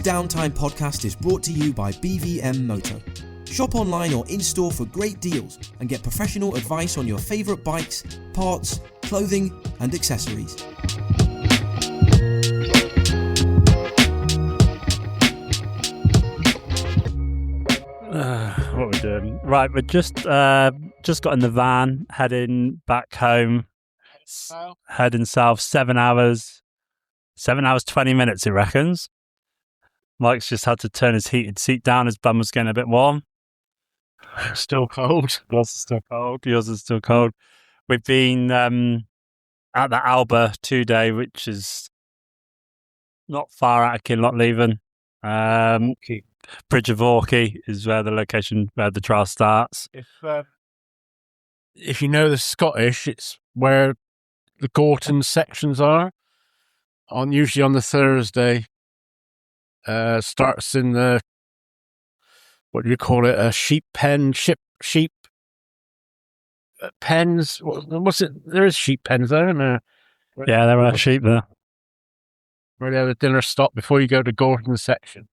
Downtime podcast is brought to you by BVM Moto. Shop online or in-store for great deals and get professional advice on your favourite bikes, parts, clothing and accessories. What are we doing? Right, we're just got in the van, heading back home. Heading south, 7 hours. 7 hours, 20 minutes, he reckons. Mike's just had to turn his heated seat down. His bum was getting a bit warm. Still cold. Yours is still cold. Yours is still cold. We've been at the Alba 2-day, which is not far out of Kinlochleven. Bridge of Orkney is where the location where the trial starts. If you know the Scottish, it's where the Gorton sections are. Usually on the Thursday. Starts in the, what do you call it? A sheep pen, sheep pens. What's it? There is sheep pens there, isn't there? Yeah, there are sheep there. Where they have a dinner stop before you go to Gorton sections.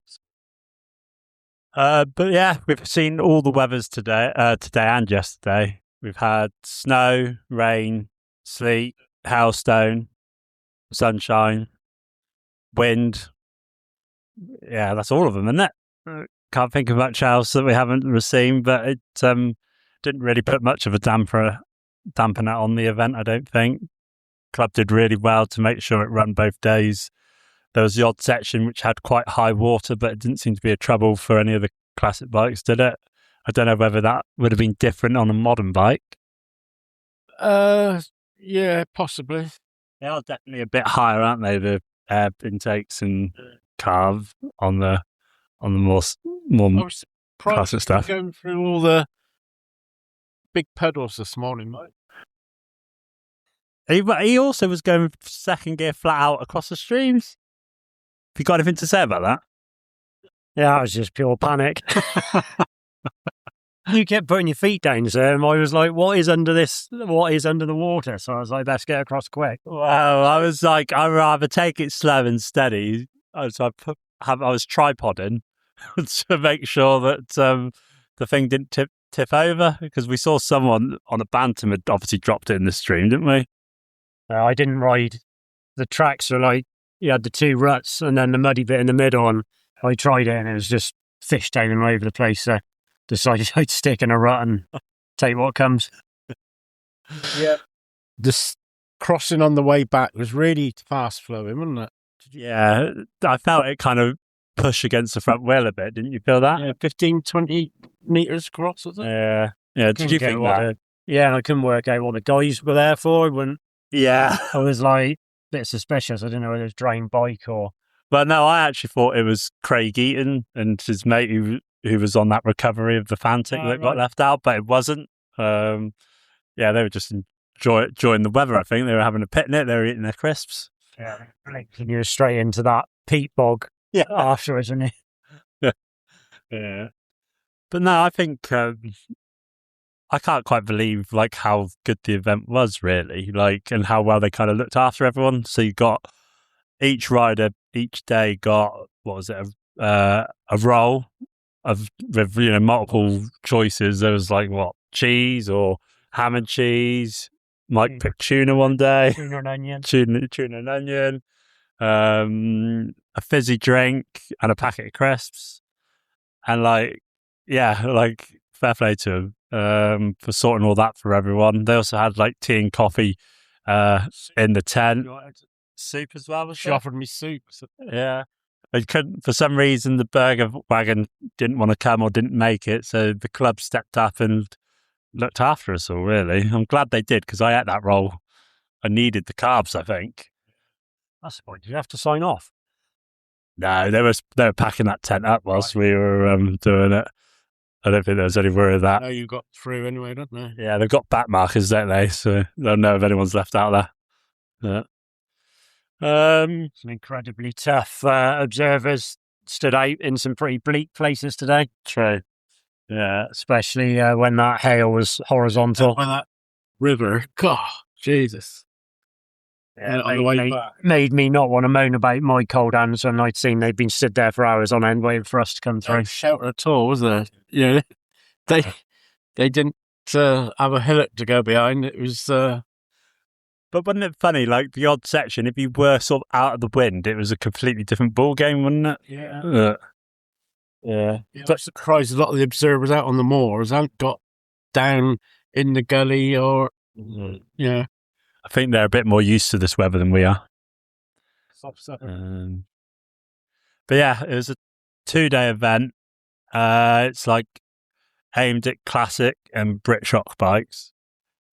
But yeah, we've seen all the weathers today and yesterday. We've had snow, rain, sleet, hailstone, sunshine, wind. Yeah, that's all of them, isn't it? Can't think of much else that we haven't received, but it didn't really put much of a dampener on the event, I don't think. Club did really well to make sure it ran both days. There was the odd section which had quite high water, but it didn't seem to be a trouble for any of the classic bikes, did it? I don't know whether that would have been different on a modern bike. Yeah, possibly. They are definitely a bit higher, aren't they? The air intakes and carve on the more classic stuff. Going through all the big pedals this morning, mate. He also was going second gear flat out across the streams. Have you got anything to say about that? Yeah, it was just pure panic. You kept putting your feet down, sir, and I was like, what is under this? What is under the water? So I was like, let's get across quick. Well, I was like, I'd rather take it slow and steady. So I was tripoding to make sure that the thing didn't tip over, because we saw someone on a Bantam had obviously dropped it in the stream, didn't we? I didn't ride. The tracks were like, you had the two ruts and then the muddy bit in the middle, and I tried it and it was just fishtailing all over the place. So decided I'd stick in a rut and take what comes. Yeah. This crossing on the way back was really fast flowing, wasn't it? Yeah, I felt it kind of push against the front wheel a bit. Didn't you feel that? Yeah, 15, 20 metres across, was it? Yeah. Did you think that? Yeah, and I couldn't work out what the guys were there for. Yeah. I was like a bit suspicious. I didn't know whether it was drained bike or... But no, I actually thought it was Craig Eaton and his mate who was on that recovery of the Fantic that got left out, but it wasn't. Yeah, they were just enjoying the weather, I think. They were having a picnic, they were eating their crisps. Yeah, and you were straight into that peat bog afterwards, wasn't you? Yeah. But no, I think I can't quite believe like how good the event was, really, like, and how well they kind of looked after everyone. So you got each rider each day got, what was it, a roll with multiple choices. There was like cheese or ham and cheese. Mike picked tuna one day. Tuna and onion. Tuna and onion. A fizzy drink and a packet of crisps. And fair play to them for sorting all that for everyone. They also had like tea and coffee in the tent. Soup as well. She offered me soup. Yeah. They couldn't, for some reason, the burger wagon didn't want to come or didn't make it. So the club stepped up and looked after us all, really. I'm glad they did, because I ate that roll. I needed the carbs, I think. That's the point. Did you have to sign off? No, they were packing that tent up whilst we were doing it. I don't think there was any worry of that. No, you got through anyway, don't they? Yeah, they've got back markers, don't they? So they'll know if anyone's left out there. Yeah. Some incredibly tough observers stood out in some pretty bleak places today. True. Yeah, especially when that hail was horizontal. When that river, God, Jesus. on the way back. Made me not want to moan about my cold hands when I'd seen they'd been stood there for hours on end waiting for us to come through. No shelter at all, was there? You know, they didn't have a hillock to go behind. It was. But wasn't it funny, like the odd section, if you were sort of out of the wind, it was a completely different ball game, wasn't it? Yeah. Yeah. But surprised a lot of the observers out on the moors haven't got down in the gully or, I think they're a bit more used to this weather than we are. But yeah, it was a 2-day event. It's like aimed at classic and Britshock bikes.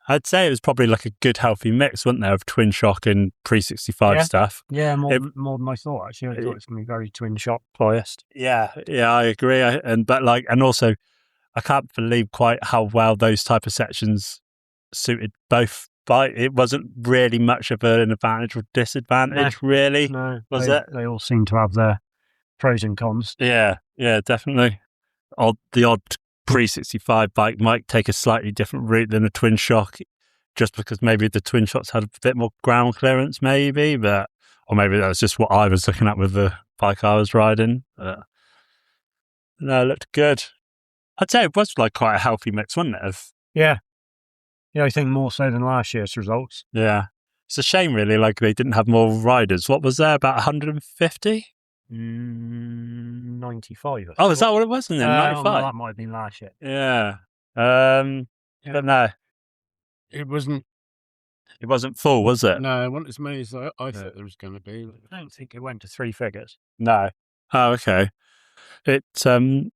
I'd say it was probably like a good healthy mix, wasn't there, of Twinshock and pre-65 stuff. Yeah, more than I thought, actually. I thought it was going to be very Twinshock biased. Yeah, I agree. And also, I can't believe quite how well those type of sections suited both. But it wasn't really much of an advantage or disadvantage, really. No, was it? They all seem to have their pros and cons. Yeah, definitely. The odd pre-65 bike might take a slightly different route than a Twinshock, just because maybe the Twinshocks had a bit more ground clearance, maybe, or maybe that's just what I was looking at with the bike I was riding. No, it looked good. I'd say it was like quite a healthy mix, wasn't it? Yeah, I think more so than last year's results. Yeah. It's a shame, really, like they didn't have more riders. What was there, about 150? 95. Oh, is that what it was? 95? Well, that might have been last year. Yeah. But no. it wasn't full, was it? No, it wasn't as many as I thought there was going to be. I don't think it went to 3 figures. No. Oh, okay. But the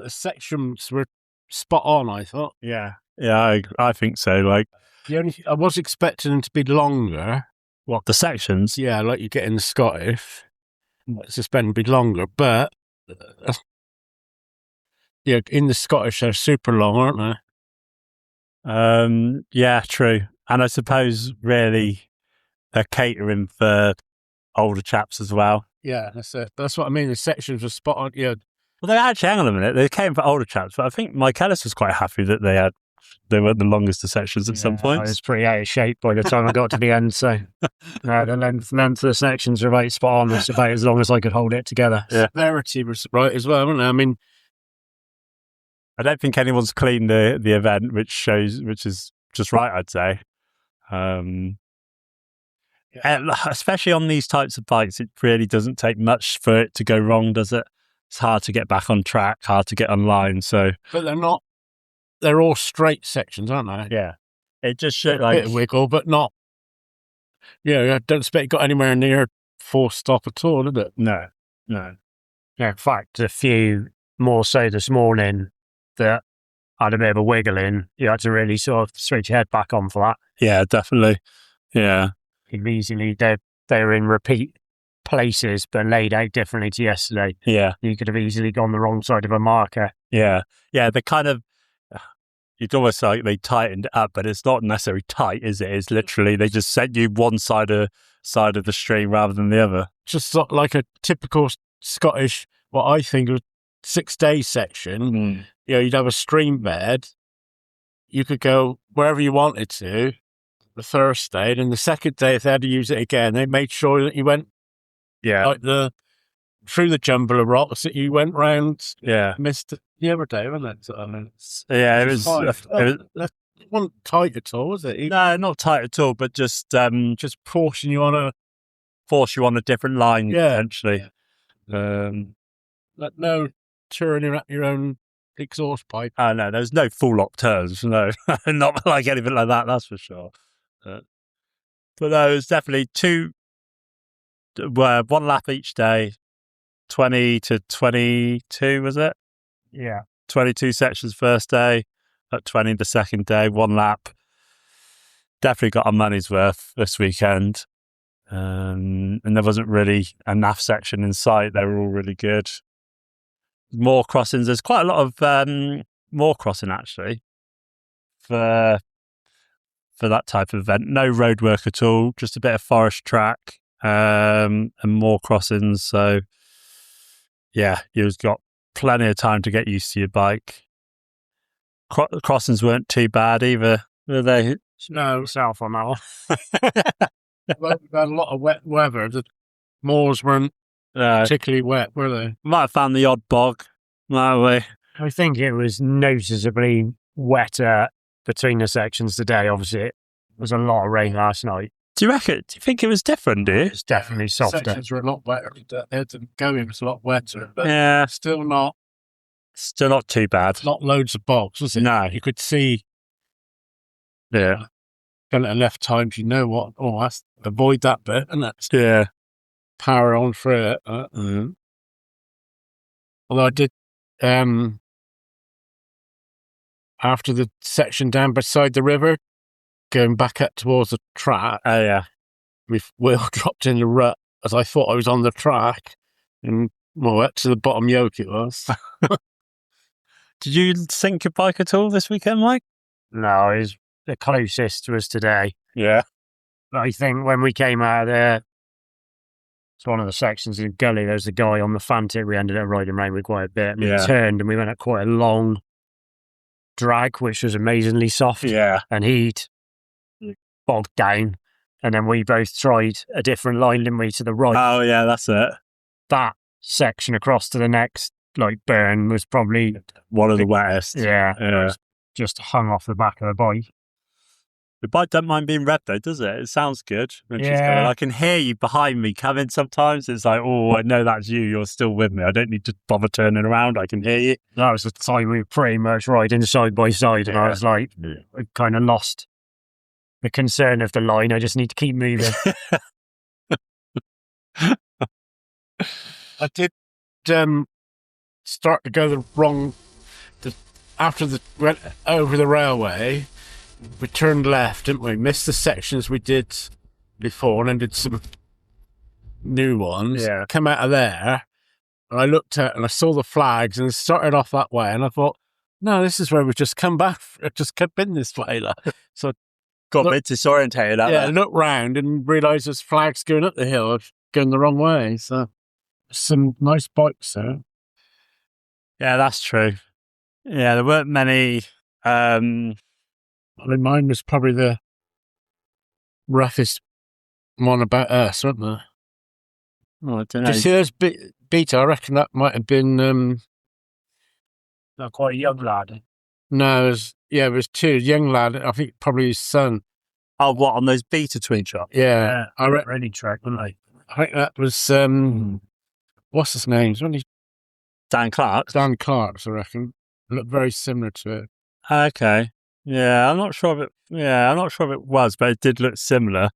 sections were spot on, I thought. Yeah, I think so. Like I was expecting them to be longer. What, the sections? Yeah, like you get in the Scottish. Suspend be longer, but in the Scottish they're super long, aren't they? Yeah, true. And I suppose really they're catering for older chaps as well. Yeah, that's it. That's what I mean. The sections were spot on. Yeah. Well, they actually, hang on a minute, they came for older chaps, but I think Mike Ellis was quite happy that they were the longest of sections at some points. I was pretty out of shape by the time I got to the end, so the length of the sections were about spot on. It's about as long as I could hold it together. Yeah. Severity was right as well, wasn't it? I mean, I don't think anyone's cleaned the event, which is just right, I'd say. Especially on these types of bikes, it really doesn't take much for it to go wrong, does it? It's hard to get back on track, hard to get online. So, but they're not. They're all straight sections, aren't they? Yeah, it just should a bit of wiggle, but not. Yeah, I don't expect it got anywhere near full stop at all, did it? No. Yeah, in fact, a few more so this morning that had a bit of a wiggle in. You had to really sort of switch your head back on for that. Yeah, definitely. Yeah, easily they're in repeat places but laid out differently to yesterday. Yeah, you could have easily gone the wrong side of a marker. Yeah, they kind of. It's almost like they tightened it up, but it's not necessarily tight, is it? It's literally they just sent you one side of the stream rather than the other. Just like a typical Scottish, what I think of 6-day section. You'd have a stream bed. You could go wherever you wanted to the first day, and then the second day, if they had to use it again, they made sure that you went like through the jumble of rocks that you went round. Yeah, missed the other day, wasn't it? It was. It wasn't tight at all, was it? No, not tight at all, but just force you on a different line potentially. No turning up your own exhaust pipe. Oh no, there's no full lock turns. No, not like anything like that. That's for sure. But no, it was definitely one lap each day. 20 to 22, was it? Yeah. 22 sections first day, at 20 the second day, one lap. Definitely got our money's worth this weekend. And there wasn't really a naff section in sight. They were all really good. More crossings. There's quite a lot of more crossing, actually, for that type of event. No road work at all, just a bit of forest track and more crossings. So, yeah, you've got plenty of time to get used to your bike. Crossings weren't too bad either, were they? No, south on that one. Well, we've had a lot of wet weather. The moors weren't particularly wet, were they? Might have found the odd bog, might we? I think it was noticeably wetter between the sections today. Obviously, it was a lot of rain last night. Do you think it was different, do you? It's definitely softer. Sections were a lot wetter. The going was a lot wetter, but Yeah. still not too bad. not loads of bogs, was it? No. You could see Yeah. enough times, you know what? Oh, that's avoid that bit, and that's Yeah. power on through it. Although I did, after the section down beside the river, going back up towards the track, Oh, yeah. my wheel dropped in the rut as I thought I was on the track, and well, up to the bottom yoke it was. Did you sink your bike at all this weekend, Mike? No, it was the closest was today. Yeah. But I think when we came out of there, it's one of the sections in the gully, there's a guy on the Fantic we ended up riding around with quite a bit. And Yeah. we turned and we went at quite a long drag, which was amazingly soft. Yeah. And he'd bogged down. And then we both tried a different line, didn't we, to the right. Oh, yeah, that's it. That section across to the next burn was probably One of the wettest. Yeah. Yeah. Just hung off the back of the bike. The bike don't mind being read though, does it? It sounds good. When she's Yeah. going. I can hear you behind me coming sometimes. It's like, oh, I know that's you. You're still with me. I don't need to bother turning around. I can hear you. That was the time we were pretty much riding side by side, and I Yeah. was like, I kind of lost the concern of the line. I just need to keep moving. I did start to go the wrong. After went over the railway, we turned left, didn't we? Missed the sections we did before, and then did some new ones. Yeah. Come out of there, and I looked at and I saw the flags, and started off that way, and I thought, no, this is where we've just come back. I've just kept in this way. So Got a Look- bit disorientated. yeah, I Yeah. looked round and realised there's flags going up the hill, going the wrong way. So some nice bikes there. Yeah, that's true. Yeah, there weren't many. I mean, mine was probably the roughest one about us, wasn't there? Oh, I don't Did know. you see those beta? I reckon that might have been. Not quite a young lad. No, it was two young lad. I think probably his son. Oh, what on those beta Twinshock? Yeah, I Really track, weren't they? think that was what's his name? It's only Dan Clark. Dan Clark's, I reckon. Looked very similar to it. Okay. Yeah, I'm not sure if it. Yeah, I'm not sure if it was, but it did look similar.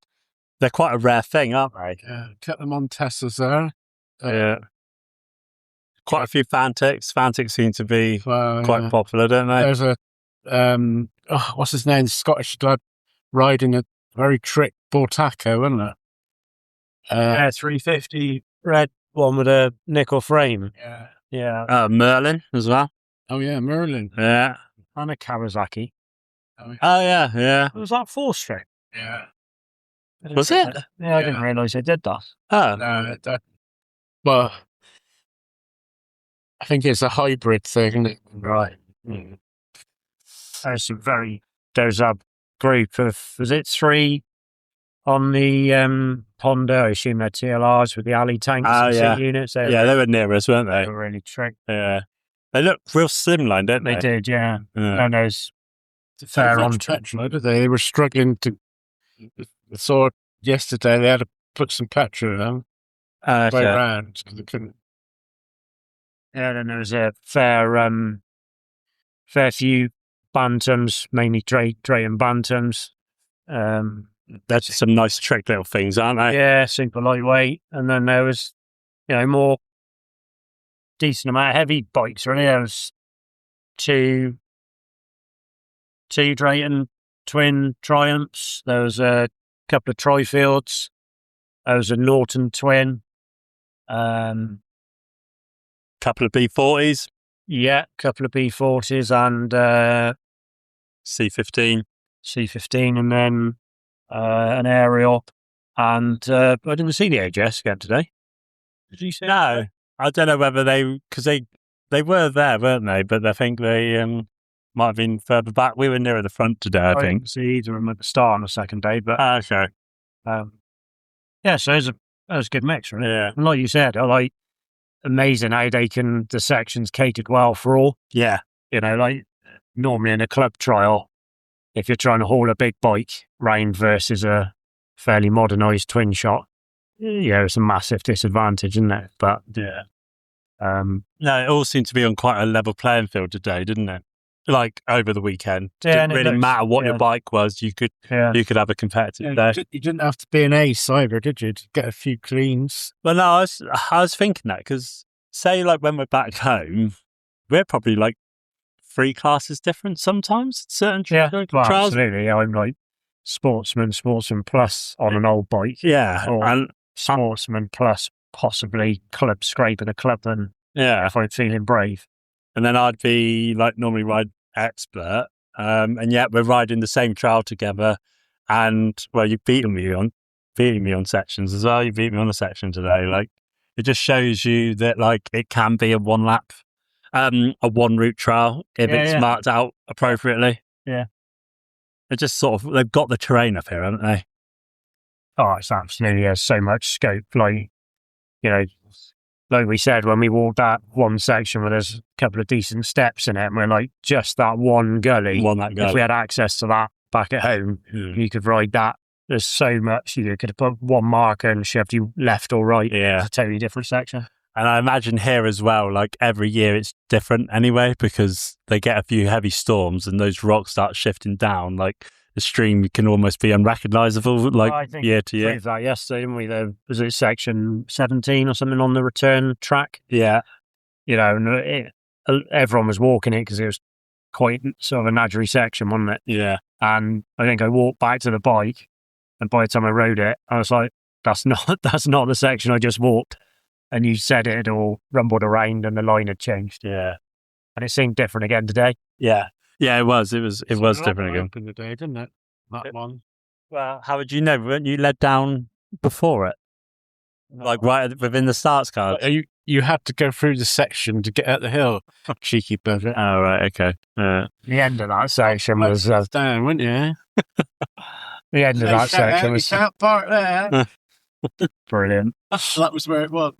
They're quite a rare thing, aren't they? Yeah, kept them on Teslas there. Yeah. Quite a few Fantics. Fantics seem to be quite yeah. popular, don't they? There's a what's his name? Scottish lad riding a very trick Bortaco, wasn't it? Yeah, 350 red one with a nickel frame. Yeah. Yeah. Merlin as well. Oh yeah, Merlin. Yeah. And a Kawasaki. Oh yeah, yeah. Was that 4-stroke? Yeah. Was it? Yeah, I didn't realise they did that. Oh, No, well, I think it's a hybrid thing, isn't it? Right. There's a group of, was it 3 on the Honda? I assume they're TLRs with the alley tanks and yeah. seat units. yeah, they were near us, weren't They they? were really trick. Yeah. They look real slimline, don't they? They did, yeah. Yeah. And there's fair on track. They were struggling to. I saw yesterday they had to put some petrol in them way Okay. around because they couldn't. Yeah, then there was a fair few bantams, mainly Drayton bantams. They're just some nice trick little things, aren't they? Yeah, super lightweight. And then there was, more decent amount of heavy bikes, really. There was two Drayton twin Triumphs. There was a couple of Trifields. There was a Norton twin. Couple of B40s, Yeah, a couple of B40s and C15. C15, and then an aerial. And I didn't see the HS again today. Did you see? No, I don't know whether because they were there, weren't they? But I think they might have been further back. We were nearer the front today, I think. didn't see either of them at the start on the second day, but Okay. Yeah, so it was a good mix, really. Yeah. And like you said, I like amazing how the sections catered well for all. Yeah. You know, like normally in a club trial, if you're trying to haul a big bike round versus a fairly modernised twin shot, yeah, it's a massive disadvantage, isn't it? But Yeah. No, it all seemed to be on quite a level playing field today, didn't it? Like over the weekend. Yeah, Didn't really matter what your bike was, you could have a competitive day. You didn't have to be an ace either, did you? To get a few cleans. Well, no, I was thinking that because say like when we're back home, we're probably like 3 classes different sometimes. Certain well, trials. absolutely. Yeah, I'm like sportsman plus on an old bike. Yeah, Or and sportsman plus possibly club scraping a club then if I'm feeling brave. And then I'd be like normally ride expert, and yet we're riding the same trail together. And well, you've beaten me on sections as well. You beat me on a section today. Like it just shows you that like it can be a 1 lap, a 1 route trial if it's marked out appropriately. Yeah, It just they've got the terrain up here, haven't they? Oh, it's absolutely there's so much scope. Like, you know, like we said, when we walked that one section where there's a couple of decent steps in it, and we're like just that one gully. If we had access to that back at home, you could ride that. There's so much you could have put one marker and shoved you left or right. Yeah, it's a totally different section. And I imagine here as well, like every year it's different anyway because they get a few heavy storms and those rocks start shifting down. Like the stream can almost be unrecognisable, like year to year. We that yesterday, didn't we? There was it section 17 or something on the return track. Yeah, you know, and everyone was walking it because it was quite sort of a nadgery section, wasn't it? Yeah. And I think I walked back to the bike, and by the time I rode it, I was like, "That's not the section I just walked." And you said it had all rumbled around, and the line had changed. Yeah, and it seemed different again today. Yeah. Yeah, it was. It was different again. Open today, didn't it? That one. Well, how would you know? Weren't you led down before it? Like right within the starts card? You had to go through the section to get out the hill. Cheeky bugger. Oh, right, okay. The end of that section was down, weren't you? The end of that section was that part there. Brilliant. That was where it was.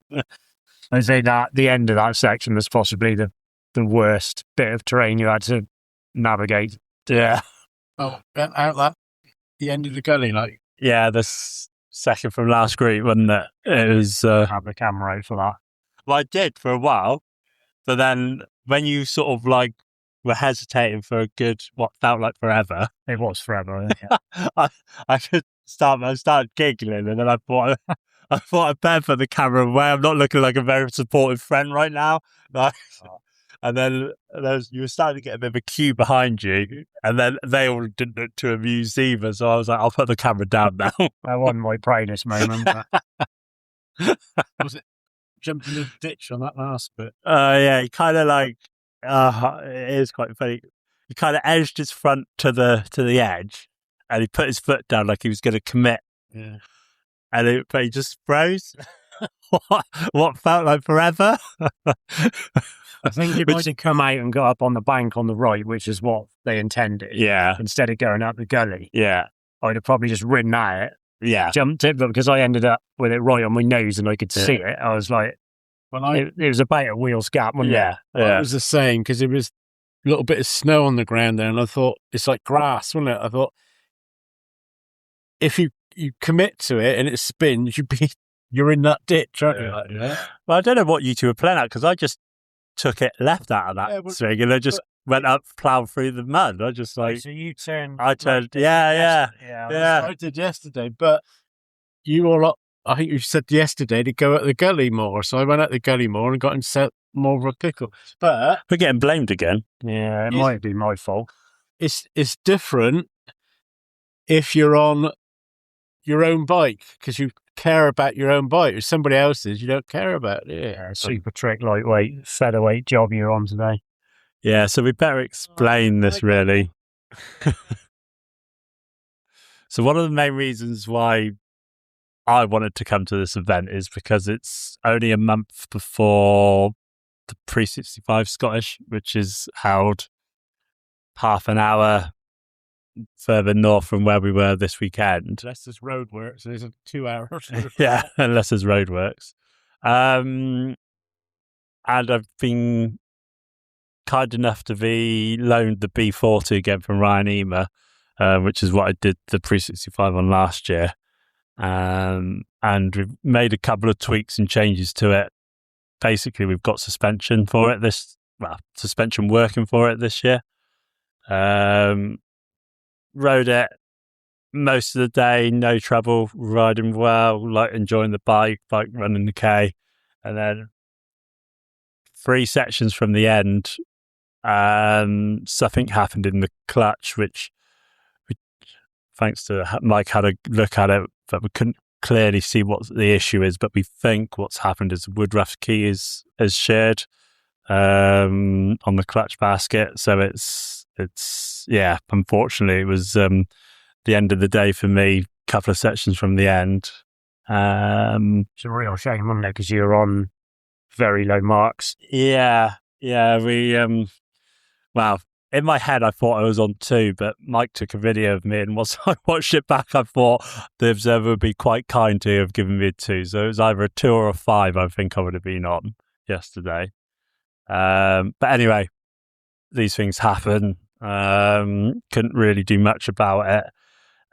I say that the end of that section was possibly the worst bit of terrain you had to navigate. Yeah. Oh, out the end of the gully, like. Yeah, the second from last group, wasn't it? It was. Have the camera out for that. Well, I did for a while, but then when you sort of like were hesitating for a good what felt like forever. It was forever. Yeah. I started giggling, and then I thought I'd better put the camera away. I'm not looking like a very supportive friend right now. Like, and then you were starting to get a bit of a queue behind you, and then they all didn't look too amused either. So I was like, I'll put the camera down now. That wasn't my proudest moment. Was it jumped in the ditch on that last bit? Yeah, he kind of like, it is quite funny. He kind of edged his front to the edge, and he put his foot down like he was going to commit. Yeah, but he just froze. What felt like forever. I think he might have come out and got up on the bank on the right, which is what they intended. Yeah. Instead of going up the gully. Yeah. I'd have probably just ridden at it. Yeah. Jumped it, but because I ended up with it right on my nose and I could see it, I was like, it was about a wheel's gap, wasn't it? It was the same because it was a little bit of snow on the ground there, and I thought it's like grass, wasn't it? I thought if you commit to it and it spins, you're in that ditch, aren't you? Like, yeah. Well, I don't know what you two were playing at because I just took it left out of that swing and I just went up, ploughed through the mud. I just like. So you turned. I turned. Yeah. I did yesterday, but you all. I think you said yesterday to go at the gully more, so I went at the gully more and got into more of a pickle. But we're getting blamed again. Yeah, it might be my fault. It's different if you're on your own bike because you care about your own bike. If somebody else's, you don't care about it. Yeah, super trick, lightweight, featherweight job you're on today. Yeah, so we better explain this really. So one of the main reasons why I wanted to come to this event is because it's only a month before the Pre-65 Scottish, which is held half an hour further north from where we were this weekend. Unless there's roadworks, there's 2 hours. Yeah, unless there's roadworks. And I've been kind enough to be loaned the B40 again from Ryan Emer, which is what I did the 365 on last year. And we've made a couple of tweaks and changes to it. Basically, we've got suspension for it suspension working for it this year. Rode it most of the day, no trouble, riding well, like enjoying the bike running the K. And then 3 sections from the end, something happened in the clutch, which thanks to Mike had a look at it, but we couldn't clearly see what the issue is. But we think what's happened is the Woodruff key is shared on the clutch basket. So it's unfortunately it was the end of the day for me, couple of sections from the end. It's a real shame, wasn't it? Because you're on very low marks. Yeah, we well, in my head I thought I was on 2, but Mike took a video of me, and once I watched it back I thought the observer would be quite kind to have given me a 2, so it was either a 2 or a 5 I think I would have been on yesterday. But anyway, these things happen. Couldn't really do much about it,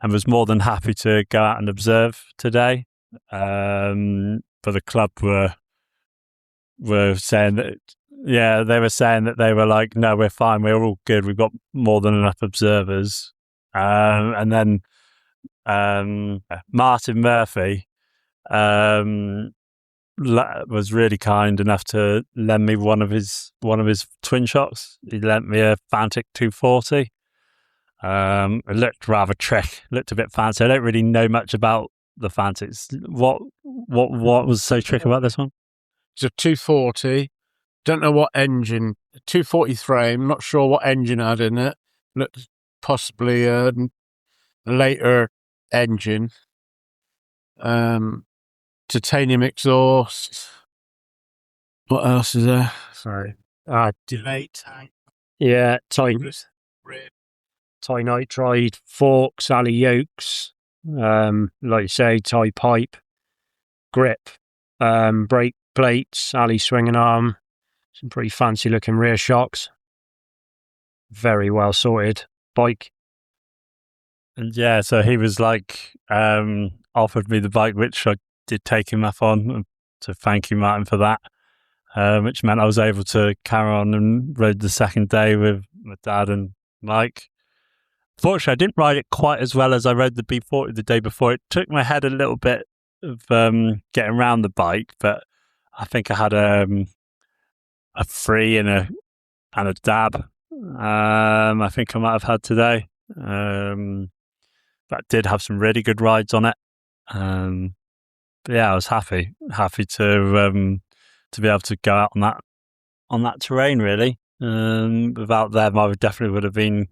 and was more than happy to go out and observe today. But the club were saying that, they were saying that they were like, no, we're fine, we're all good, we've got more than enough observers. And then Martin Murphy was really kind enough to lend me one of his Twinshocks. He lent me a Fantic 240. It looked rather trick, looked a bit fancy. I don't really know much about the Fantics. What was so trick about this one? It's a 240. Don't know what engine. 240 frame. Not sure what engine had in it. Looked possibly a later engine. Titanium exhaust. What else is there? Sorry. Delay tank. Yeah, tie nitride, forks, alley yokes, like you say, tie pipe, grip, brake plates, alley swinging arm, some pretty fancy looking rear shocks. Very well sorted bike. And yeah, so he was like, offered me the bike, which I did take him up on, to thank you, Martin, for that, which meant I was able to carry on and rode the second day with my dad and Mike. Fortunately, I didn't ride it quite as well as I rode the B40 the day before. It took my head a little bit of getting around the bike, but I think I had a 3 and a dab. I think I might have had today. But I did have some really good rides on it. But yeah, I was happy to be able to go out on that terrain. Really, without them, I definitely would have been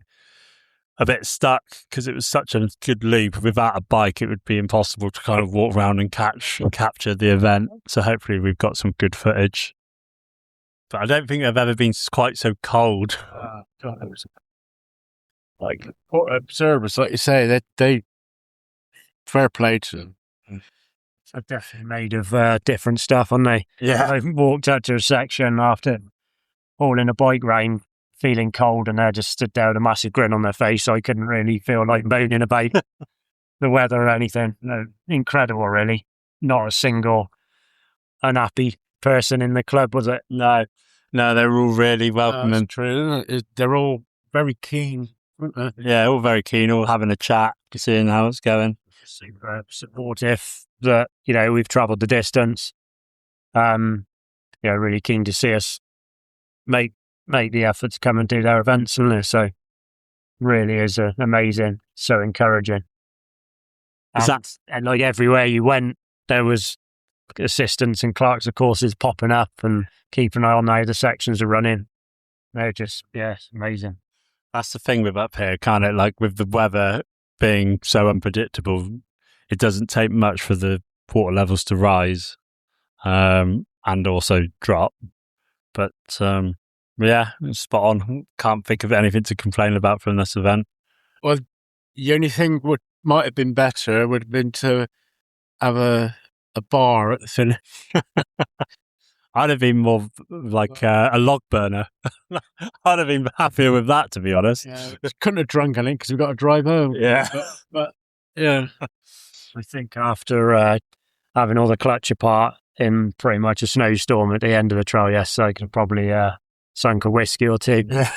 a bit stuck, because it was such a good loop. Without a bike, it would be impossible to kind of walk around and capture the event. So hopefully we've got some good footage. But I don't think I've ever been quite so cold. Like observers, like you say, they fair play to them. They're definitely made of different stuff, aren't they? Yeah. I walked out to a section after hauling a bike round, feeling cold, and they just stood there with a massive grin on their face, so I couldn't really feel like moaning about the weather or anything. No, incredible, really. Not a single unhappy person in the club, was it? No, they were all really welcoming. True. They're all very keen, aren't they? Yeah, all very keen, all having a chat, seeing how it's going. Super supportive that, we've travelled the distance. Really keen to see us make the effort to come and do their events, isn't it? So really is amazing, so encouraging. And like everywhere you went, there was assistants and clerks of courses popping up and keeping an eye on how the sections are running. They're just, it's amazing. That's the thing with up here, kind of like with the weather being so unpredictable, it doesn't take much for the water levels to rise and also drop. But yeah, it's spot on. Can't think of anything to complain about from this event. Well, The only thing might have been better would have been to have a bar at the finish. I'd have been more like a log burner. I'd have been happier with that, to be honest. Yeah, couldn't have drunk anything because we've got to drive home. Yeah. But yeah. I think after having all the clutch apart in pretty much a snowstorm at the end of the trail yesterday, I could have probably sunk a whiskey or two. Yeah.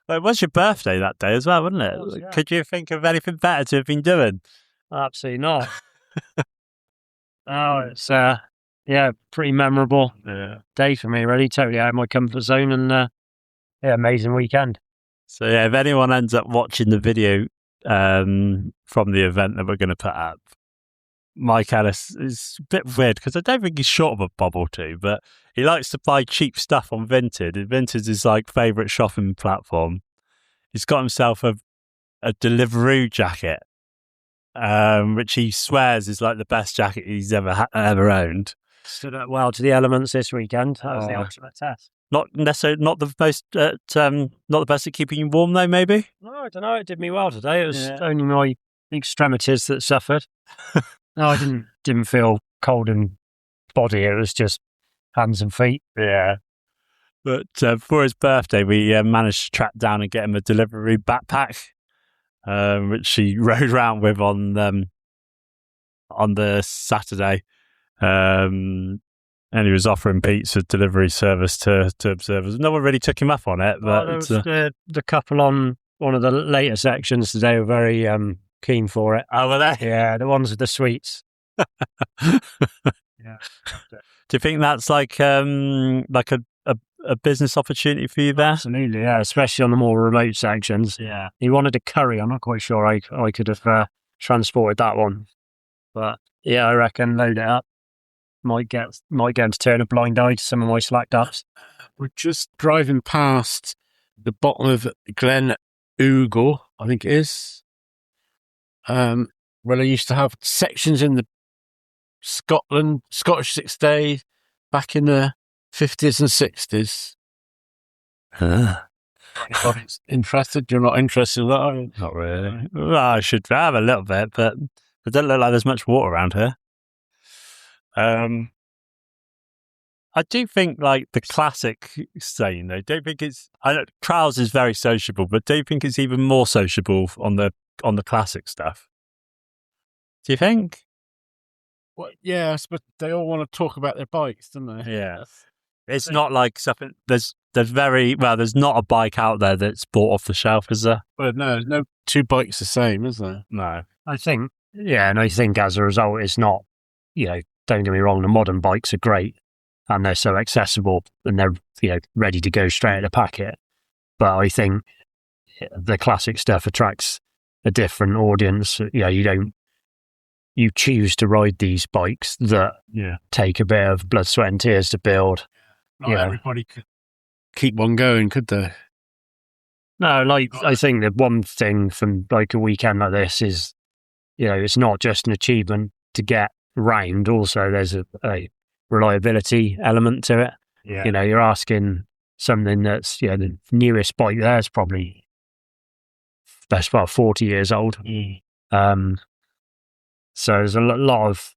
Well, it was your birthday that day as well, wasn't it? Was, yeah. Could you think of anything better to have been doing? Absolutely not. Oh, it's pretty memorable day for me, really. Totally out of my comfort zone, and amazing weekend. So yeah, if anyone ends up watching the video from the event that we're going to put up, Mike Ellis is a bit weird because I don't think he's short of a bob or two, but he likes to buy cheap stuff on Vinted. Vinted is his favourite shopping platform. He's got himself a Deliveroo jacket, which he swears is like the best jacket he's ever owned. Stood up well to the elements this weekend. That was the ultimate test. Not necessarily not the best at keeping you warm though. Maybe. No, I don't know. It did me well today. It was only my extremities that suffered. No, I didn't feel cold in body. It was just hands and feet. Yeah. But for his birthday, we managed to track down and get him a Deliveroo backpack, which he rode around with on the Saturday. And he was offering pizza delivery service to observers. No one really took him up on it. But the couple on one of the later sections today were very keen for it. Oh, were they? Yeah, the ones with the sweets. Yeah. Do you think that's like a business opportunity for you there? Absolutely, yeah, especially on the more remote sections. Yeah. He wanted a curry. I'm not quite sure I could have transported that one. But yeah, I reckon load it up. Might get him to turn a blind eye to some of my slacked ups. We're just driving past the bottom of Glen Oogle, I think it is, where they used to have sections in the Scottish 6 Day back in the 50s and 60s. Anybody's interested? You're not interested in that, are you? Not really. Well, I should have a little bit, but it doesn't look like there's much water around here. I do think like the classic saying though, don't think it's trials is very sociable, but do you think it's even more sociable on the classic stuff? Do you think? Well, yes, but they all want to talk about their bikes, don't they? Yeah. It's not like something there's not a bike out there that's bought off the shelf, is there? Well, no two bikes the same, is there? No. I think as a result it's not, don't get me wrong, the modern bikes are great and they're so accessible and they're, ready to go straight at the packet. But I think the classic stuff attracts a different audience. You choose to ride these bikes that take a bit of blood, sweat and tears to build. Not everybody could keep one going, could they? No, I think the one thing from like a weekend like this is, it's not just an achievement to get round. Also, there's a reliability element to it. Yeah. You're asking something that's, the newest bike there is probably best part 40 years old. So there's a lot of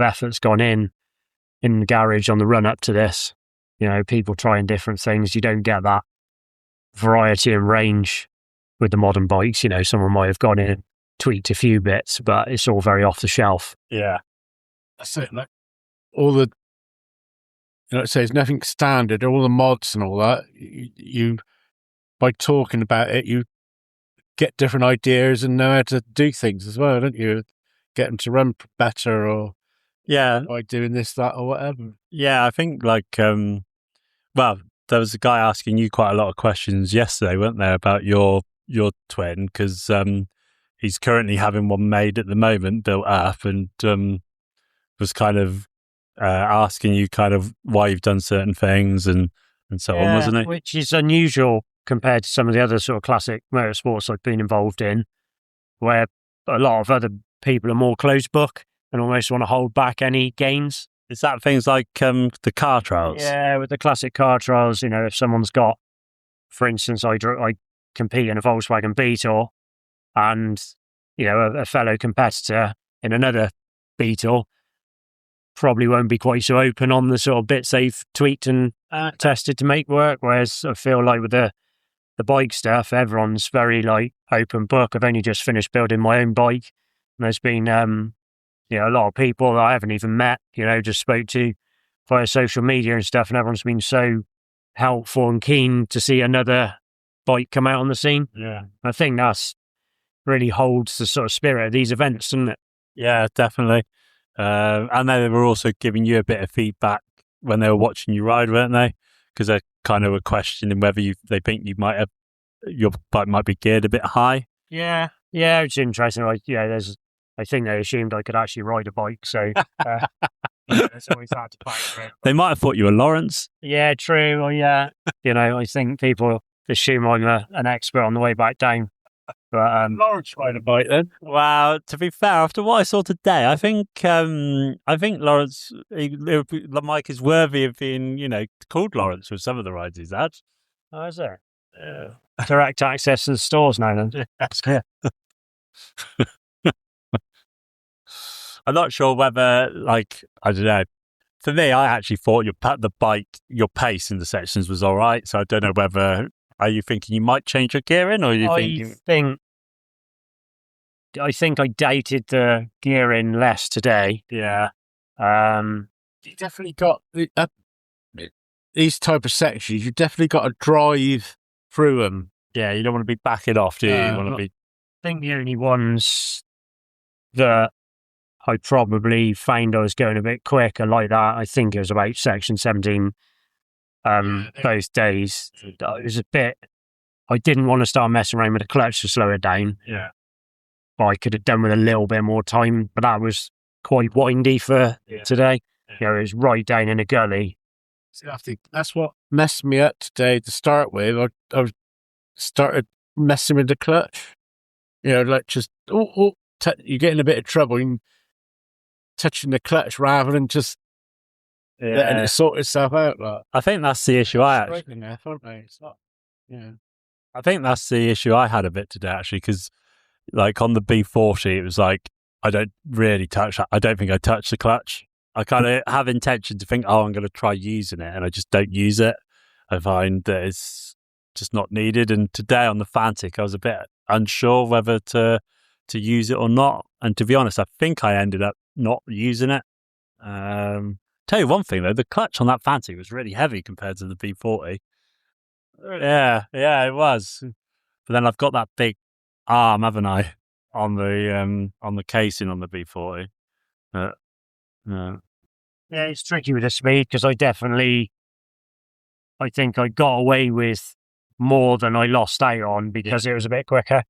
effort's gone in the garage on the run up to this. People trying different things. You don't get that variety and range with the modern bikes. Someone might have gone in and tweaked a few bits, but it's all very off the shelf. Yeah. That's it. Like all the, it says nothing standard, all the mods and all that. You by talking about it, you get different ideas and know how to do things as well, don't you? Get them to run better, or by doing this, that, or whatever. Yeah, I think there was a guy asking you quite a lot of questions yesterday, weren't there, about your twin, because he's currently having one made at the moment, built up, and was kind of asking you kind of why you've done certain things and so on, wasn't it? Which is unusual compared to some of the other sort of classic motorsports I've been involved in, where a lot of other people are more closed book and almost want to hold back any gains. Is that things like the car trials? Yeah, with the classic car trials, if someone's got, for instance, I compete in a Volkswagen Beetle, and a fellow competitor in another Beetle probably won't be quite so open on the sort of bits they've tweaked and tested to make work. Whereas I feel like with the bike stuff, everyone's very like open book. I've only just finished building my own bike, and there's been a lot of people that I haven't even met, just spoke to via social media and stuff, and everyone's been so helpful and keen to see another bike come out on the scene. Yeah. I think that's really holds the sort of spirit of these events, doesn't it? Yeah, definitely. And they were also giving you a bit of feedback when they were watching you ride, weren't they? Because they kind of were questioning whether they think your bike might be geared a bit high. Yeah, it's interesting. Like, I think they assumed I could actually ride a bike, so it's always hard to factor in. They might have thought you were Lawrence. Yeah, true. Well, yeah, I think people assume I'm an expert on the way back down. But Lawrence ride a bike then. Well, to be fair, after what I saw today, I think Lawrence, Mike is worthy of being, called Lawrence with some of the rides he's had. Oh, is there? Direct access to the stores now then. Yeah. I'm not sure whether, I don't know. For me, I actually thought your pace in the sections was all right. So I don't know whether, are you thinking you might change your gearing, or I think I dated the gearing less today. Yeah. You definitely got these type of sections. You definitely got to drive through them. Yeah, you don't want to be backing off, do you? You want to be. I think the only ones that I probably found I was going a bit quicker like that, I think it was about section 17 those days. It was a bit, I didn't want to start messing around with the clutch to slow it down. Yeah. But I could have done with a little bit more time, but that was quite windy for today. Yeah. It was right down in a gully. See, I think that's what messed me up today to start with. I started messing with the clutch. Just, you get in a bit of trouble in touching the clutch rather than just letting it sort itself out. I think that's the issue I think that's the issue I had a bit today, actually, because on the B40, it was like, I don't really touch that. I don't think I touch the clutch. I kind of have intention to think, I'm going to try using it, and I just don't use it. I find that it's just not needed. And today on the Fantic, I was a bit unsure whether to use it or not. And to be honest, I think I ended up not using it. Tell you one thing though, the clutch on that Fantic was really heavy compared to the B40. Yeah, it was. But then I've got that big arm, haven't I, on the casing on the B40. Yeah, it's tricky with the speed because I think I got away with more than I lost out on because it was a bit quicker.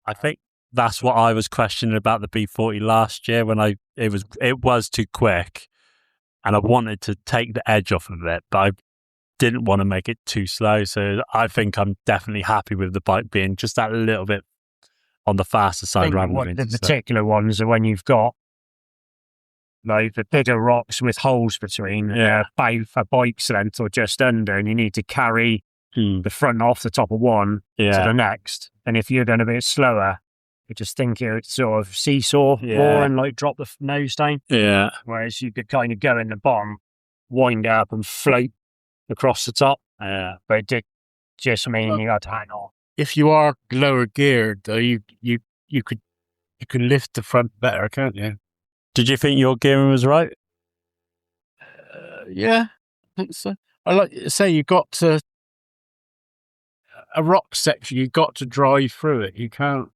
I think that's what I was questioning about the B40 last year when it was too quick, and I wanted to take the edge off of it, but I didn't want to make it too slow. So I think I'm definitely happy with the bike being just that little bit on the faster side rather than the particular ones are when you've got the bigger rocks with holes between about a bike's length or just under, and you need to carry the front off the top of one to the next. And if you're going a bit slower, you just think it would sort of seesaw more and drop the nose down. Yeah. Whereas you could kind of go in the bottom, wind up and float across the top. Yeah. But it did just mean you had to hang on. If you are lower geared, though, you could lift the front better, can't you? Did you think your gearing was right? Yeah, I think so. I like to say you got to a rock section. You got to drive through it. You can't.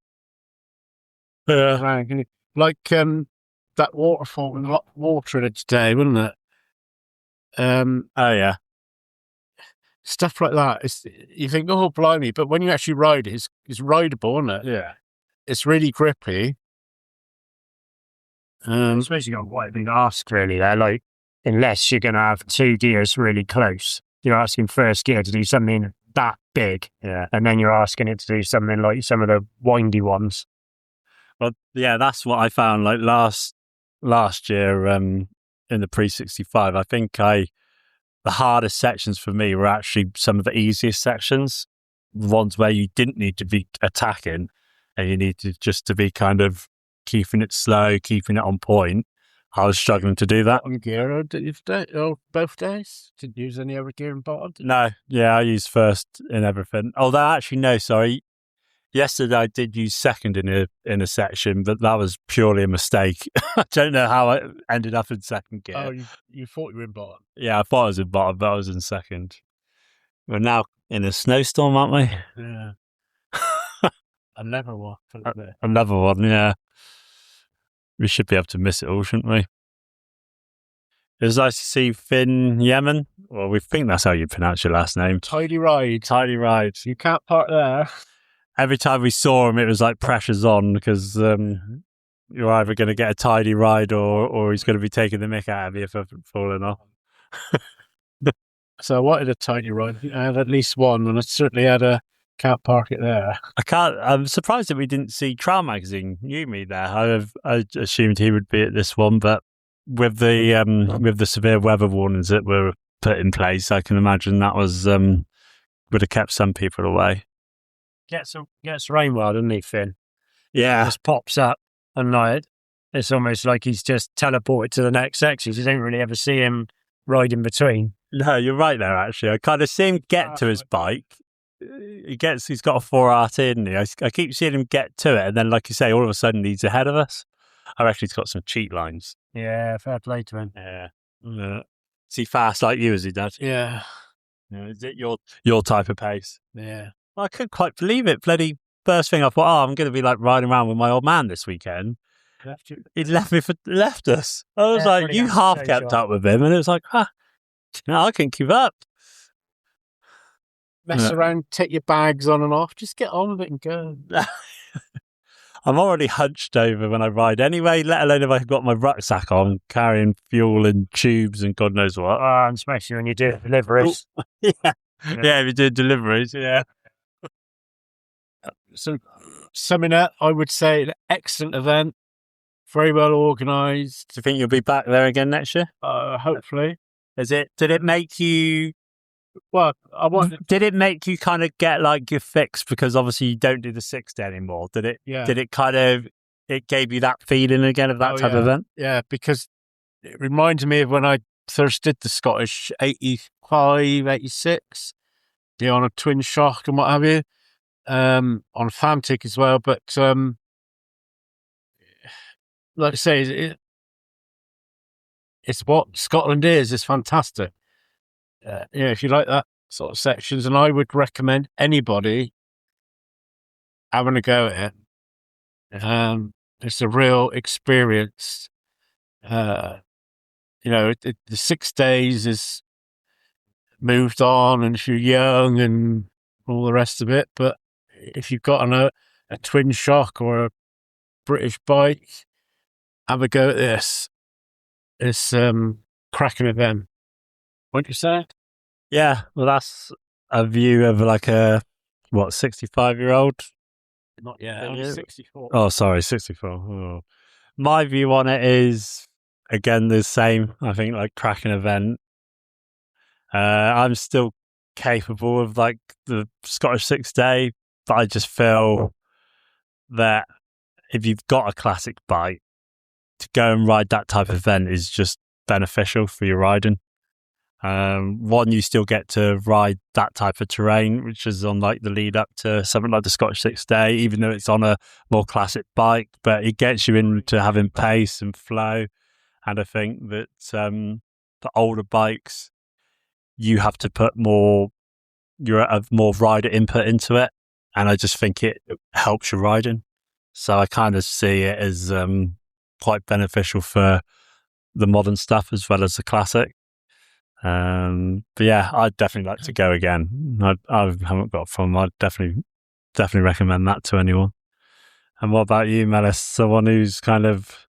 Like that waterfall and water in it today, wasn't it? Oh yeah. Stuff like that. You think, oh blimey, but when you actually ride it, it's rideable, isn't it? Yeah. It's really grippy. I suppose you got quite a big ask really there. Unless you're going to have two gears really close, you're asking first gear to do something that big, and then you're asking it to do something like some of the windy ones. Well, yeah, that's what I found. Last year, in the pre-65, I think the hardest sections for me were actually some of the easiest sections, the ones where you didn't need to be attacking. and you need to be kind of keeping it slow, keeping it on point. I was struggling to do that. Bottom gear, both days? Didn't use any other gear in bottom? No, yeah, I used first in everything. Although actually, no, sorry. Yesterday I did use second in a section, but that was purely a mistake. I don't know how I ended up in second gear. Oh, you thought you were in bottom? Yeah, I thought I was in bottom, but I was in second. We're now in a snowstorm, aren't we? Yeah. Another one. Another one, yeah. We should be able to miss it all, shouldn't we? It was nice to see Finn Yemen. Well, we think that's how you pronounce your last name. Tidy ride. Tidy ride. You can't park there. Every time we saw him, it was like pressure's on because you're either going to get a tidy ride or he's going to be taking the mick out of you for falling off. So I wanted a tidy ride. I had at least one, and I certainly had a can't park it there. I'm surprised that we didn't see Trial Magazine Yumi there. I assumed he would be at this one, but with the severe weather warnings that were put in place, I can imagine that was would have kept some people away. Gets rain well, doesn't he, Finn? Yeah. Just pops up and it's almost like he's just teleported to the next section. You don't really ever see him ride in between. No, you're right there, actually. I kind of see him get to his bike. He's got a 4RT, isn't he? I keep seeing him get to it, and then, like you say, all of a sudden he's ahead of us. I reckon he's got some cheat lines. Yeah, fair play to him. Yeah. Is he fast like you, is he, Dad? Yeah. Is it your type of pace? Yeah. I couldn't quite believe it. Bloody first thing I thought, I'm going to be like riding around with my old man this weekend. Left you. He left us. I was like, you half kept up with him, and it was like, no, I couldn't keep up. Mess around, take your bags on and off. Just get on with it and go. I'm already hunched over when I ride anyway, let alone if I've got my rucksack on, carrying fuel and tubes and God knows what. And especially when you do deliveries. Yeah, if you do deliveries, yeah. So, summing up, I would say an excellent event, very well organised. Do you think you'll be back there again next year? Hopefully. Did it make you? Well, Did it make you kind of get like your fix because obviously you don't do the 6-day anymore? Did it? Yeah. Did it kind of? It gave you that feeling again of that type of event? Yeah, because it reminds me of when I first did the Scottish 85, 86, on a Twinshock and what have you. On Fantic as well, but like I say, it's what Scotland is. It's fantastic. If you like that sort of sections, and I would recommend anybody having a go at it. It's a real experience. The 6 days is moved on, and if you're young and all the rest of it, but if you've got a Twinshock or a British bike, have a go at this. It's cracking at them. Wouldn't you say? Yeah, well, that's a view of like a 65-year-old. Not yet. Only 64. Oh, sorry, 64. Oh. My view on it is again the same. I think like cracking event. I'm still capable of like the Scottish 6-day, but I just feel that if you've got a classic bike, to go and ride that type of event is just beneficial for your riding. One, you still get to ride that type of terrain, which is on like the lead up to something like the Scottish 6-day, even though it's on a more classic bike, but it gets you into having pace and flow. And I think that for older bikes, you have to put more rider input into it. And I just think it helps your riding. So I kind of see it as quite beneficial for the modern stuff as well as the classic. But yeah, I'd definitely like to go again. I haven't got from. I'd definitely recommend that to anyone. And what about you, Melis? Someone who's kind of,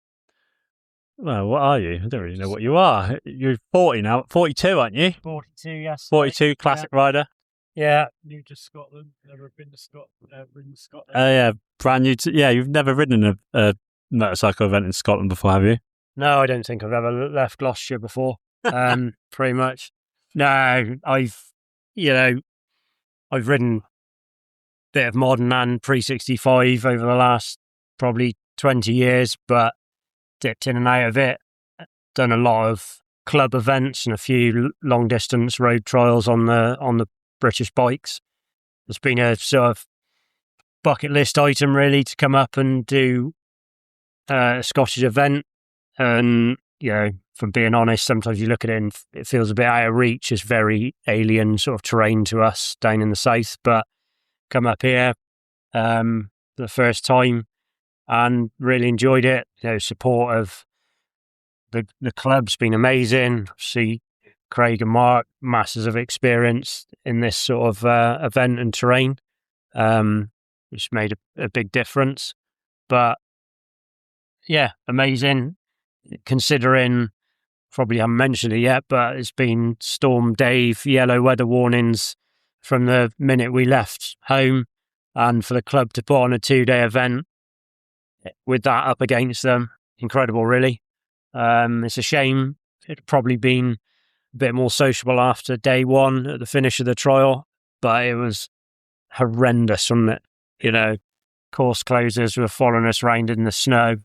well, what are you? I don't really know what you are. You're 40 now, 42, aren't you? 42, yes. 42, classic rider. Yeah. New to Scotland. Never been to Scotland. Yeah, brand new. You've never ridden a motorcycle event in Scotland before, have you? No, I don't think I've ever left Gloucestershire before. Pretty much. No, I've ridden bit of modern and 365 over the last probably 20 years, but dipped in and out of it. Done a lot of club events and a few long distance road trials on the British bikes. It's been a sort of bucket list item really to come up and do a Scottish event. And, you know, from being honest, sometimes you look at it and it feels a bit out of reach. It's very alien sort of terrain to us down in the south, but come up here for the first time and really enjoyed it. You know, support of the club's been amazing. See Craig and Mark, masses of experience in this sort of event and terrain, which made a big difference. But yeah, amazing. Considering, probably haven't mentioned it yet, but it's been Storm Dave, yellow weather warnings from the minute we left home, and for the club to put on a 2-day event with that up against them, incredible, really. It's a shame. It'd probably been a bit more sociable after day one at the finish of the trial, but it was horrendous, wasn't it? You know, course closers were following us round in the snow,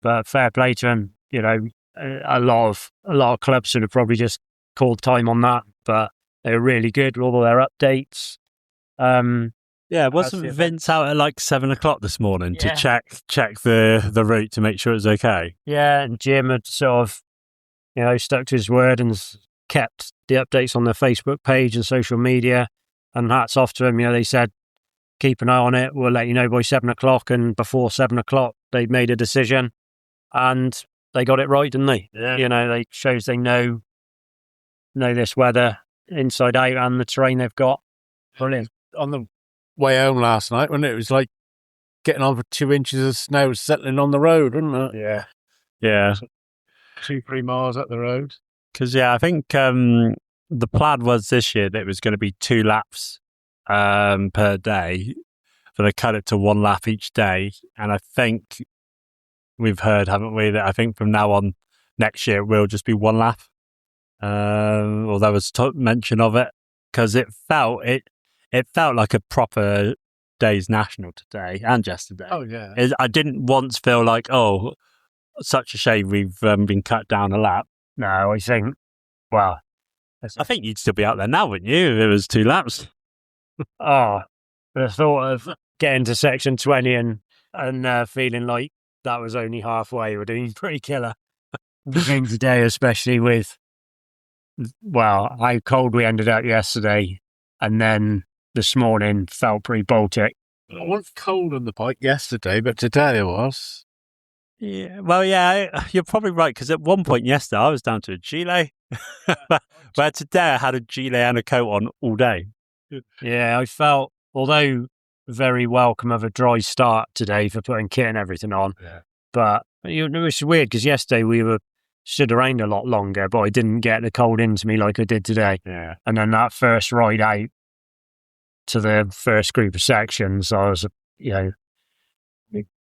but fair play to them. You know, a lot of clubs should have probably just called time on that, but they were really good with all their updates. Yeah, wasn't Vince out at like 7 o'clock this morning to check the route to make sure it was okay? Yeah, and Jim had sort of, you know, stuck to his word and kept the updates on their Facebook page and social media, and hats off to him. You know, they said, keep an eye on it, we'll let you know by 7 o'clock, and before 7 o'clock they made a decision, and they got it right, didn't they? Yeah. You know, they shows they know this weather inside out and the terrain they've got. Brilliant. On the way home last night, when it was like getting on for 2 inches of snow settling on the road, wasn't it? Yeah. 2-3 miles up the road. Because, I think the plan was this year that it was going to be 2 laps per day. So they cut it to 1 lap each day. And I think we've heard, haven't we, that I think from now on next year it will just be 1 lap. Or there was mention of it, because it felt like a proper day's national today and yesterday. Oh, yeah. I didn't once feel like, oh, such a shame we've been cut down a lap. No, I think, well, I think you'd still be out there now, wouldn't you, if it was 2 laps? the thought of getting to section 20 and feeling like that was only halfway would have been pretty killer. The thing today, especially with, well, how cold we ended up yesterday, and then this morning felt pretty Baltic. I wasn't cold on the bike yesterday, but today it was. Yeah, well, you're probably right, because at one point yesterday I was down to a gilet, where today I had a gilet and a coat on all day. Yeah, I felt, although very welcome of a dry start today for putting kit and everything on, but it was weird because yesterday we were stood around a lot longer, but I didn't get the cold into me like I did today. Yeah. And then that first ride out to the first group of sections, I was, you know,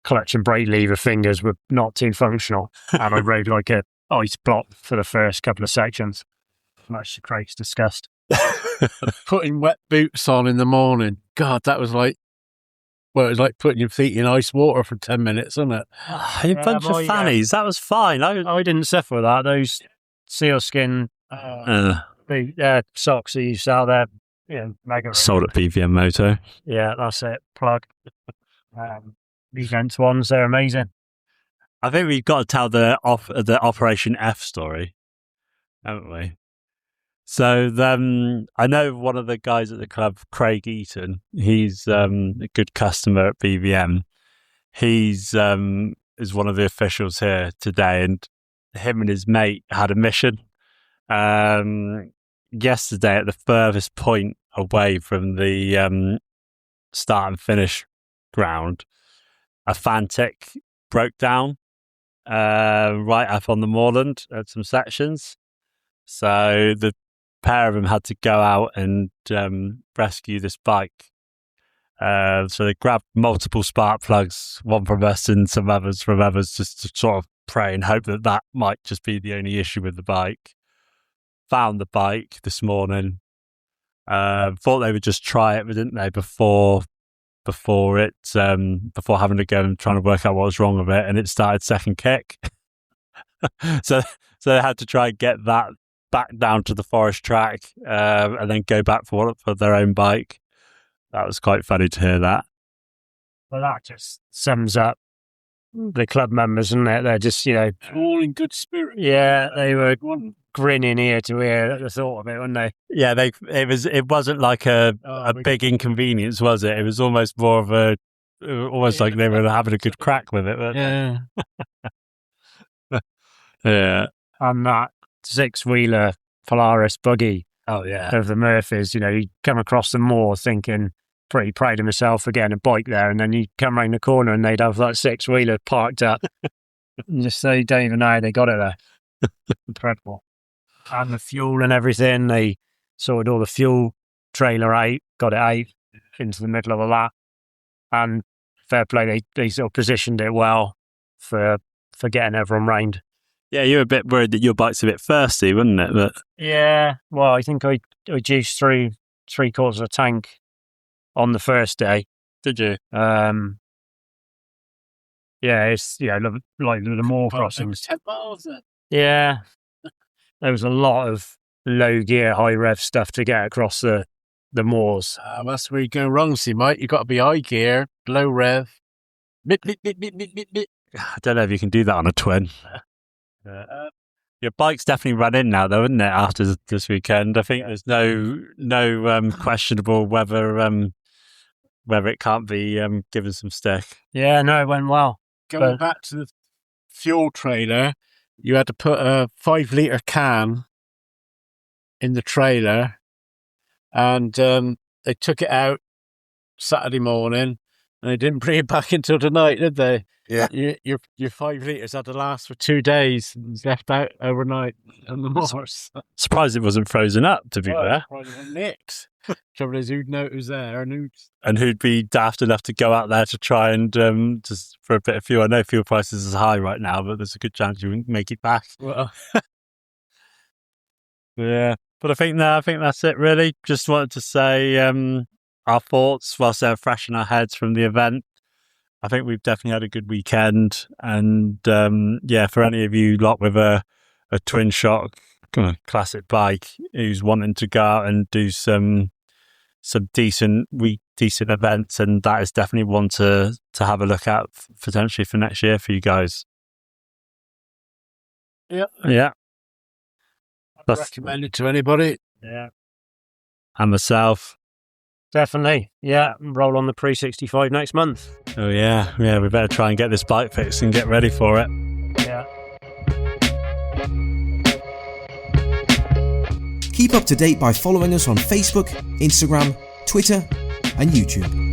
clutch and brake lever fingers were not too functional, and I rode like a ice block for the first couple of sections, much to Craig's disgust. Putting wet boots on in the morning, God, that was like, well, it was like putting your feet in ice water for 10 minutes, wasn't it? A bunch of fannies, that was fine. I didn't suffer with that. Those sealskin socks that you sell there, mega sold at BVM Moto. Yeah, that's it. Plug. Events ones, they're amazing. I think we've got to tell the Operation F story, haven't we? So I know one of the guys at the club, Craig Eaton. He's a good customer at BVM. He's is one of the officials here today, and him and his mate had a mission yesterday at the furthest point away from the start and finish ground. A Fantic broke down right up on the moorland at some sections. So the pair of them had to go out and rescue this bike. So they grabbed multiple spark plugs, one from us and some others from others, just to sort of pray and hope that that might just be the only issue with the bike. Found the bike this morning. Thought they would just try it, didn't they, before before having to go and trying to work out what was wrong with it, and it started second kick. so they had to try and get that back down to the forest track, and then go back for their own bike. That was quite funny to hear that. Well, that just sums up the club members, isn't it? They're just, all in good spirit. Yeah, they were grinning ear to ear at the thought of it, weren't they? Yeah, it wasn't like a big inconvenience, was it? It was almost more of like they were having a good crack with it. Yeah. Yeah. And that 6-wheeler Polaris buggy Oh, yeah. of the Murphys, you come across them more thinking, pretty proud of myself for getting a bike there, and then you come round the corner and they'd have that 6-wheeler parked up. And just say, don't even know how they got it there. Incredible. And the fuel and everything, they sorted all the fuel trailer out, got it out into the middle of a lap, and fair play, they sort of positioned it well for getting everyone round. Yeah, you were a bit worried that your bike's a bit thirsty, wasn't it? But yeah, well, I think I juiced through 3/4 of a tank on the first day. Did you? Yeah, it's like the moor crossings. 10 miles then. Yeah, there was a lot of low gear, high rev stuff to get across the moors. That's where you go wrong, see, mate. You got to be high gear, low rev. Bit, bit, bit, bit, bit, bit, bit. I don't know if you can do that on a twin. Your bike's definitely run in now, though, isn't it? After this weekend, I think there's no questionable whether it can't be given some stick. Yeah, no, it went well. Going back to the fuel trailer, you had to put a 5-litre can in the trailer, and they took it out Saturday morning, and they didn't bring it back until tonight, did they? Yeah. Your 5 litres had to last for 2 days and was left out overnight on the moors. Surprised it wasn't frozen up, to be fair. Nicked. Trouble is, who'd know it was there, and who'd be daft enough to go out there to try and just for a bit of fuel. I know fuel prices are high right now, but there's a good chance you wouldn't make it back. Well, yeah, but I think that's it. Really, just wanted to say our thoughts whilst they're fresh in our heads from the event. I think we've definitely had a good weekend, and for any of you lot with a Twinshock classic bike who's wanting to go out and do some decent events, and that is definitely one to have a look at potentially for next year for you guys. Yeah. I'd recommend it to anybody. Yeah. And myself. Definitely. Yeah. Roll on the pre-65 next month. Oh, yeah. Yeah, we better try and get this bike fixed and get ready for it. Yeah. Keep up to date by following us on Facebook, Instagram, Twitter, and YouTube.